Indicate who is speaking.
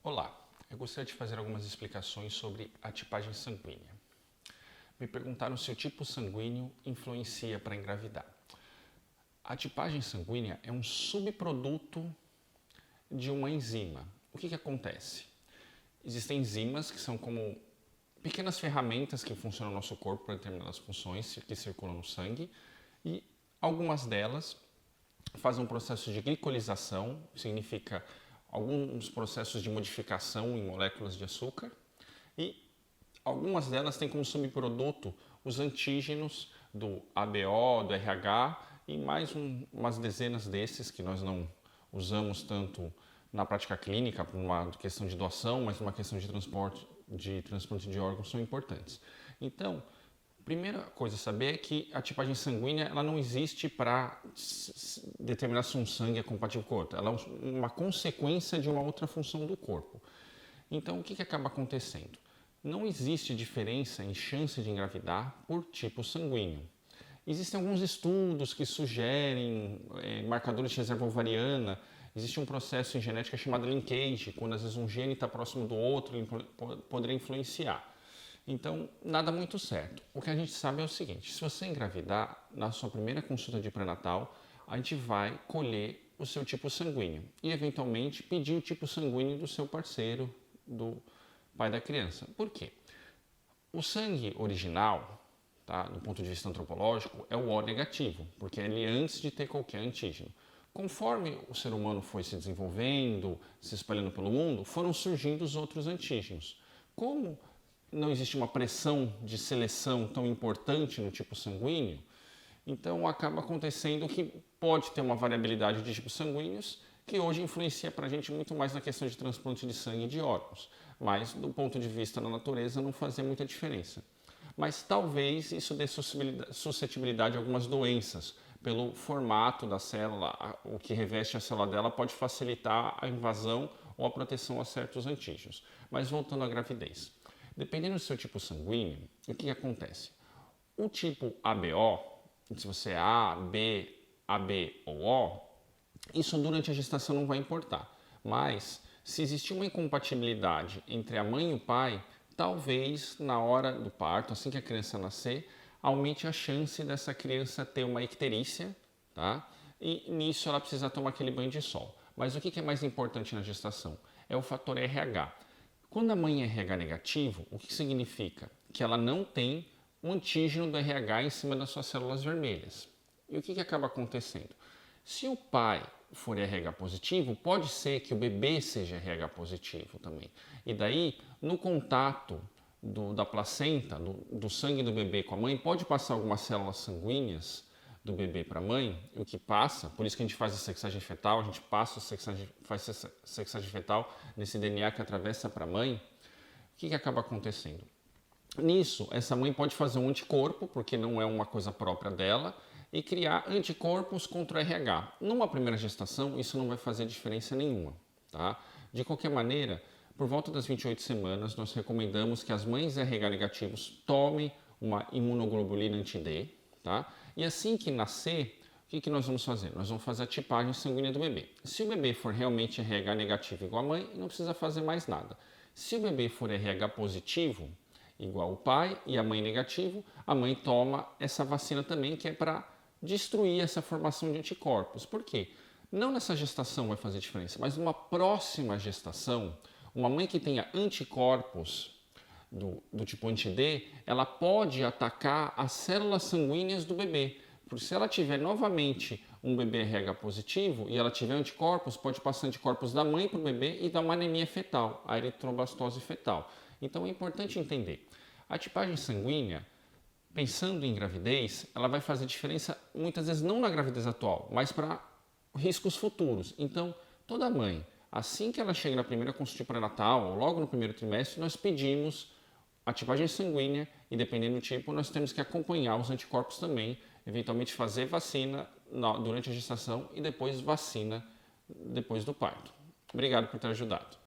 Speaker 1: Olá, eu gostaria de fazer algumas explicações sobre a tipagem sanguínea. Me perguntaram se o tipo sanguíneo influencia para engravidar. A tipagem sanguínea é um subproduto de uma enzima. O que acontece? Existem enzimas que são como pequenas ferramentas que funcionam no nosso corpo para determinadas funções que circulam no sangue e algumas delas fazem um processo de glicolização, significa alguns processos de modificação em moléculas de açúcar, e algumas delas têm como subproduto os antígenos do ABO, do RH e mais umas dezenas desses que nós não usamos tanto na prática clínica por uma questão de doação, mas uma questão de transplante de órgãos são importantes. Então, primeira coisa a saber é que a tipagem sanguínea ela não existe para determinar se um sangue é compatível com o outro. Ela é uma consequência de uma outra função do corpo. Então, o que acaba acontecendo? Não existe diferença em chance de engravidar por tipo sanguíneo. Existem alguns estudos que sugerem marcadores de reserva ovariana. Existe um processo em genética chamado linkage, quando às vezes um gene está próximo do outro, ele poderia influenciar. Então, nada muito certo. O que a gente sabe é o seguinte: se você engravidar, na sua primeira consulta de pré-natal, a gente vai colher o seu tipo sanguíneo e, eventualmente, pedir o tipo sanguíneo do seu parceiro, do pai da criança. Por quê? O sangue original, tá, do ponto de vista antropológico, é o O negativo, porque ele é antes de ter qualquer antígeno. Conforme o ser humano foi se desenvolvendo, se espalhando pelo mundo, foram surgindo os outros antígenos. Como não existe uma pressão de seleção tão importante no tipo sanguíneo, então acaba acontecendo que pode ter uma variabilidade de tipos sanguíneos que hoje influencia para a gente muito mais na questão de transplante de sangue e de órgãos, mas do ponto de vista da natureza não fazia muita diferença. Mas talvez isso dê suscetibilidade a algumas doenças, pelo formato da célula, o que reveste a célula dela pode facilitar a invasão ou a proteção a certos antígenos. Mas voltando à gravidez. Dependendo do seu tipo sanguíneo, o que acontece? O tipo ABO, se você é A, B, AB ou O, isso durante a gestação não vai importar. Mas, se existir uma incompatibilidade entre a mãe e o pai, talvez na hora do parto, assim que a criança nascer, aumente a chance dessa criança ter uma icterícia, tá? E nisso ela precisa tomar aquele banho de sol. Mas o que é mais importante na gestação? É o fator RH. Quando a mãe é RH negativo, o que significa? Que ela não tem o antígeno do RH em cima das suas células vermelhas. E o que acaba acontecendo? Se o pai for RH positivo, pode ser que o bebê seja RH positivo também. E daí, no contato da placenta, do sangue do bebê com a mãe, pode passar algumas células sanguíneas do bebê para a mãe, o que passa, por isso que a gente faz a sexagem fetal, a gente passa faz a sexagem fetal nesse DNA que atravessa para a mãe. O que acaba acontecendo? Nisso, essa mãe pode fazer um anticorpo, porque não é uma coisa própria dela, e criar anticorpos contra o RH. Numa primeira gestação, isso não vai fazer diferença nenhuma, tá? De qualquer maneira, por volta das 28 semanas, nós recomendamos que as mães RH negativos tomem uma imunoglobulina anti-D, tá? E assim que nascer, o que nós vamos fazer? Nós vamos fazer a tipagem sanguínea do bebê. Se o bebê for realmente RH negativo igual a mãe, não precisa fazer mais nada. Se o bebê for RH positivo, igual o pai e a mãe negativo, a mãe toma essa vacina também, que é para destruir essa formação de anticorpos. Por quê? Não nessa gestação vai fazer diferença, mas numa próxima gestação, uma mãe que tenha anticorpos do tipo anti-D, ela pode atacar as células sanguíneas do bebê. Porque se ela tiver novamente um bebê RH positivo e ela tiver anticorpos, pode passar anticorpos da mãe para o bebê e dar uma anemia fetal, a eritroblastose fetal. Então é importante entender. A tipagem sanguínea, pensando em gravidez, ela vai fazer diferença muitas vezes não na gravidez atual, mas para riscos futuros. Então, toda mãe, assim que ela chega na primeira consulta pré-natal ou logo no primeiro trimestre, nós pedimos a tipagem sanguínea e, dependendo do tipo, nós temos que acompanhar os anticorpos também, eventualmente fazer vacina durante a gestação e depois vacina depois do parto. Obrigado por ter ajudado.